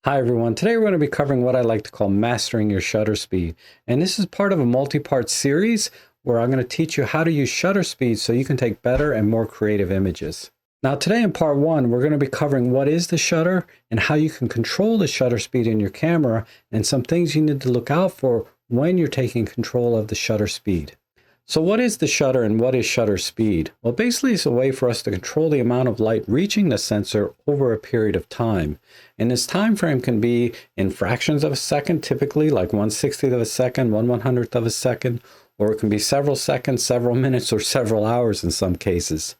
Hi everyone, today we're going to be covering what I like to call mastering your shutter speed. And this is part of a multi-part series where I'm going to teach you how to use shutter speed so you can take better and more creative images. Now today in part one, we're going to be covering what is the shutter and how you can control the shutter speed in your camera and some things you need to look out for when you're taking control of the shutter speed. So what is the shutter and what is shutter speed? Well, basically it's a way for us to control the amount of light reaching the sensor over a period of time. And this time frame can be in fractions of a second, typically like 1/60th of a second, 1/100th of a second, or it can be several seconds, several minutes, or several hours in some cases.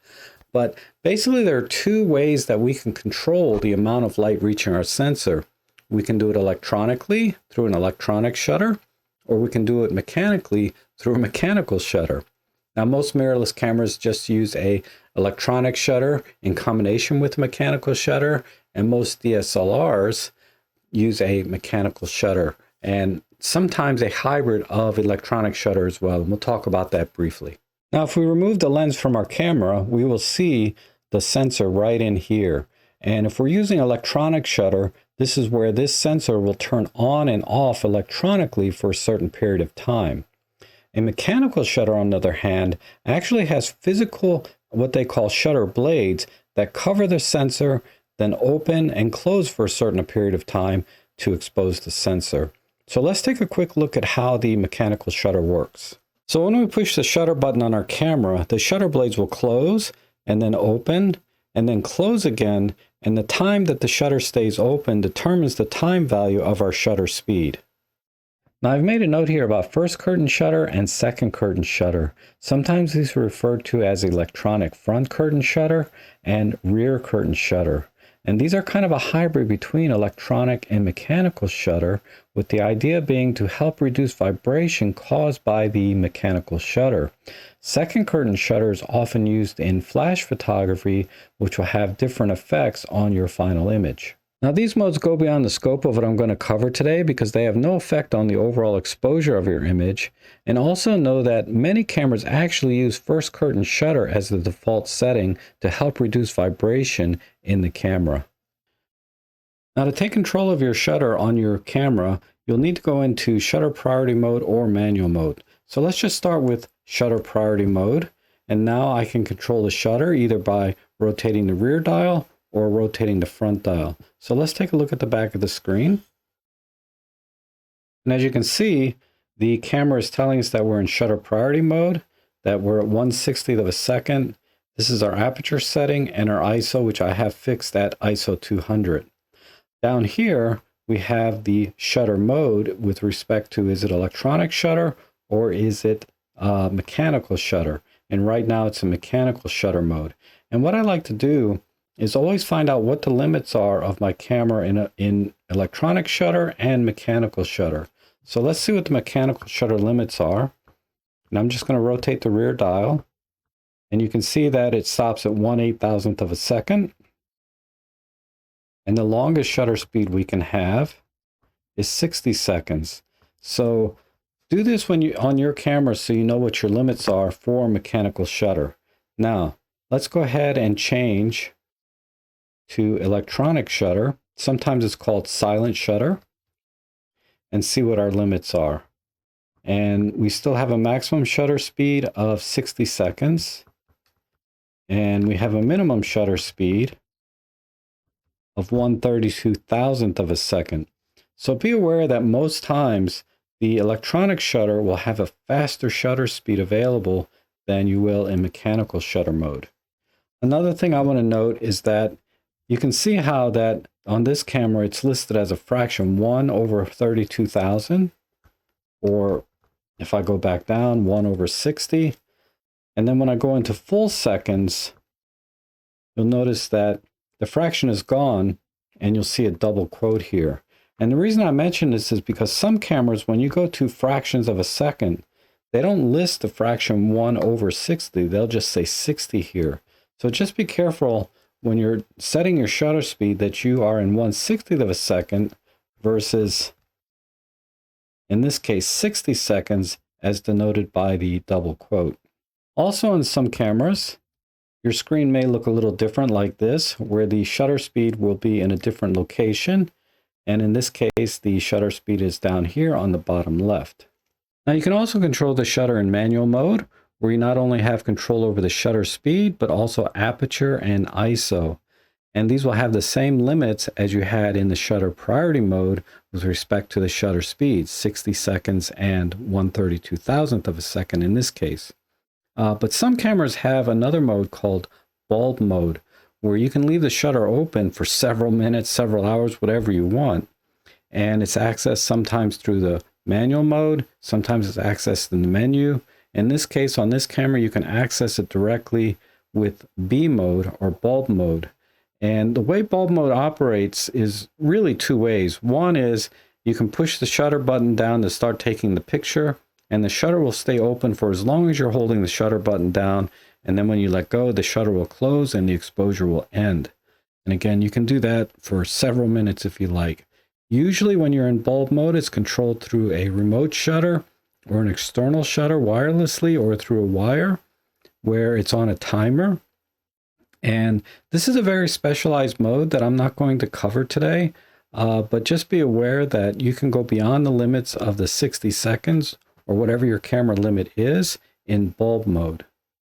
But basically there are two ways that we can control the amount of light reaching our sensor. We can do it electronically through an electronic shutter, or we can do it mechanically through a mechanical shutter. Now, most mirrorless cameras just use a electronic shutter in combination with a mechanical shutter, and most DSLRs use a mechanical shutter, and sometimes a hybrid of electronic shutter as well. And we'll talk about that briefly. Now, if we remove the lens from our camera, we will see the sensor right in here. And if we're using electronic shutter, this is where this sensor will turn on and off electronically for a certain period of time. A mechanical shutter, on the other hand, actually has physical, what they call shutter blades, that cover the sensor, then open and close for a certain period of time to expose the sensor. So let's take a quick look at how the mechanical shutter works. So when we push the shutter button on our camera, the shutter blades will close and then open and then close again, and the time that the shutter stays open determines the time value of our shutter speed. Now I've made a note here about first curtain shutter and second curtain shutter. Sometimes these are referred to as electronic front curtain shutter and rear curtain shutter. And these are kind of a hybrid between electronic and mechanical shutter, with the idea being to help reduce vibration caused by the mechanical shutter. Second curtain shutter is often used in flash photography, which will have different effects on your final image. Now these modes go beyond the scope of what I'm going to cover today because they have no effect on the overall exposure of your image. And also know that many cameras actually use first curtain shutter as the default setting to help reduce vibration in the camera. Now to take control of your shutter on your camera, you'll need to go into shutter priority mode or manual mode. So let's just start with shutter priority mode. And now I can control the shutter either by rotating the rear dial or rotating the front dial. So let's take a look at the back of the screen. And as you can see, the camera is telling us that we're in shutter priority mode, that we're at 1/60th of a second. This is our aperture setting and our ISO, which I have fixed at ISO 200. Down here, we have the shutter mode with respect to, is it electronic shutter or is it mechanical shutter? And right now it's a mechanical shutter mode. And what I like to do is always find out what the limits are of my camera in electronic shutter and mechanical shutter. So let's see what the mechanical shutter limits are. And I'm just going to rotate the rear dial. And you can see that it stops at 1/8,000th of a second. And the longest shutter speed we can have is 60 seconds. So do this when you on your camera so you know what your limits are for mechanical shutter. Now, let's go ahead and change to electronic shutter. Sometimes it's called silent shutter, and see what our limits are. And we still have a maximum shutter speed of 60 seconds. And we have a minimum shutter speed of 1/32,000th of a second. So be aware that most times the electronic shutter will have a faster shutter speed available than you will in mechanical shutter mode. Another thing I want to note is that you can see how that on this camera it's listed as a fraction 1/32,000, or if I go back down, 1/60. And then when I go into full seconds, you'll notice that the fraction is gone and you'll see a double quote here. And the reason I mention this is because some cameras, when you go to fractions of a second, they don't list the fraction 1/60. They'll just say 60 here. So just be careful when you're setting your shutter speed that you are in 1/60th of a second versus, in this case, 60 seconds as denoted by the double quote. Also in some cameras, your screen may look a little different like this, where the shutter speed will be in a different location. And in this case, the shutter speed is down here on the bottom left. Now you can also control the shutter in manual mode, where you not only have control over the shutter speed, but also aperture and ISO. And these will have the same limits as you had in the shutter priority mode with respect to the shutter speed, 60 seconds and 1/32,000th of a second in this case. But some cameras have another mode called bulb mode, where you can leave the shutter open for several minutes, several hours, whatever you want. And it's accessed sometimes through the manual mode, sometimes it's accessed in the menu. In this case, on this camera, you can access it directly with B mode or bulb mode. And the way bulb mode operates is really two ways. One is you can push the shutter button down to start taking the picture, and the shutter will stay open for as long as you're holding the shutter button down. And then when you let go, the shutter will close and the exposure will end. And again, you can do that for several minutes if you like. Usually when you're in bulb mode, it's controlled through a remote shutter or an external shutter wirelessly or through a wire where it's on a timer. And this is a very specialized mode that I'm not going to cover today, but just be aware that you can go beyond the limits of the 60 seconds or whatever your camera limit is in bulb mode.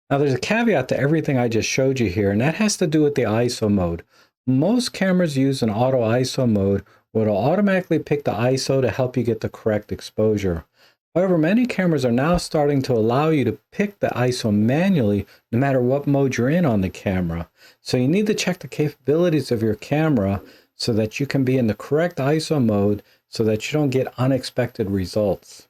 Now there's a caveat to everything I just showed you here, and that has to do with the ISO mode. Most cameras use an auto ISO mode where it'll automatically pick the ISO to help you get the correct exposure. However, many cameras are now starting to allow you to pick the ISO manually no matter what mode you're in on the camera. So you need to check the capabilities of your camera so that you can be in the correct ISO mode so that you don't get unexpected results.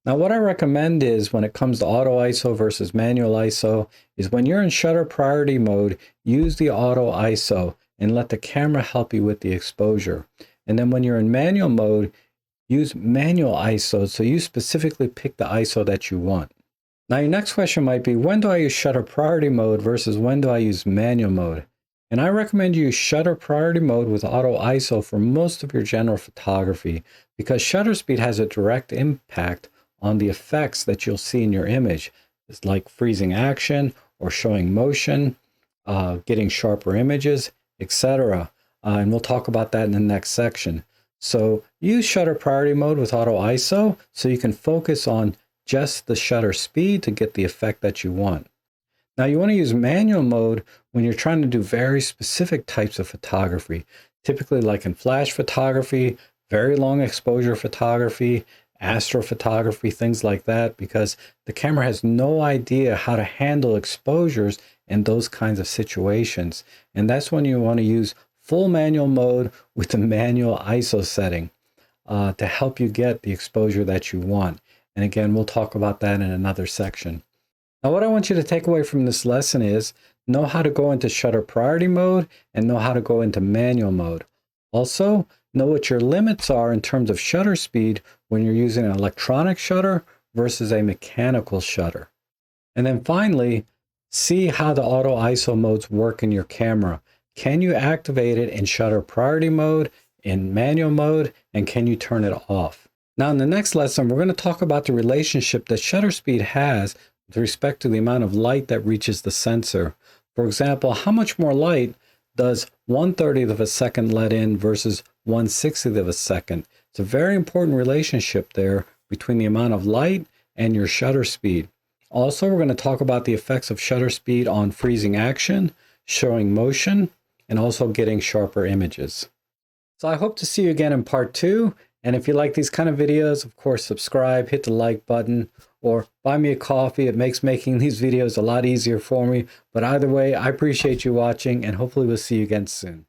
Now what I recommend is when it comes to auto ISO versus manual ISO is when you're in shutter priority mode, use the auto ISO and let the camera help you with the exposure. And then when you're in manual mode, use manual ISO, so you specifically pick the ISO that you want. Now your next question might be, when do I use shutter priority mode versus when do I use manual mode? And I recommend you use shutter priority mode with auto ISO for most of your general photography because shutter speed has a direct impact on the effects that you'll see in your image. It's like freezing action or showing motion, getting sharper images, etc. And we'll talk about that in the next section. So use shutter priority mode with auto ISO so you can focus on just the shutter speed to get the effect that you want. Now you want to use manual mode when you're trying to do very specific types of photography, typically like in flash photography, very long exposure photography, astrophotography, things like that, because the camera has no idea how to handle exposures in those kinds of situations. And that's when you want to use full manual mode with the manual ISO setting to help you get the exposure that you want. And again, we'll talk about that in another section. Now, what I want you to take away from this lesson is know how to go into shutter priority mode and know how to go into manual mode. Also, know what your limits are in terms of shutter speed when you're using an electronic shutter versus a mechanical shutter. And then finally, see how the auto ISO modes work in your camera. Can you activate it in shutter priority mode, in manual mode, and can you turn it off? Now in the next lesson, we're going to talk about the relationship that shutter speed has with respect to the amount of light that reaches the sensor. For example, how much more light does 1/30th of a second let in versus 1/60th of a second? It's a very important relationship there between the amount of light and your shutter speed. Also, we're going to talk about the effects of shutter speed on freezing action, showing motion, and also getting sharper images. So I hope to see you again in part 2. And if you like these kind of videos, of course, subscribe, hit the like button, or buy me a coffee. It makes making these videos a lot easier for me. But either way, I appreciate you watching, and hopefully we'll see you again soon.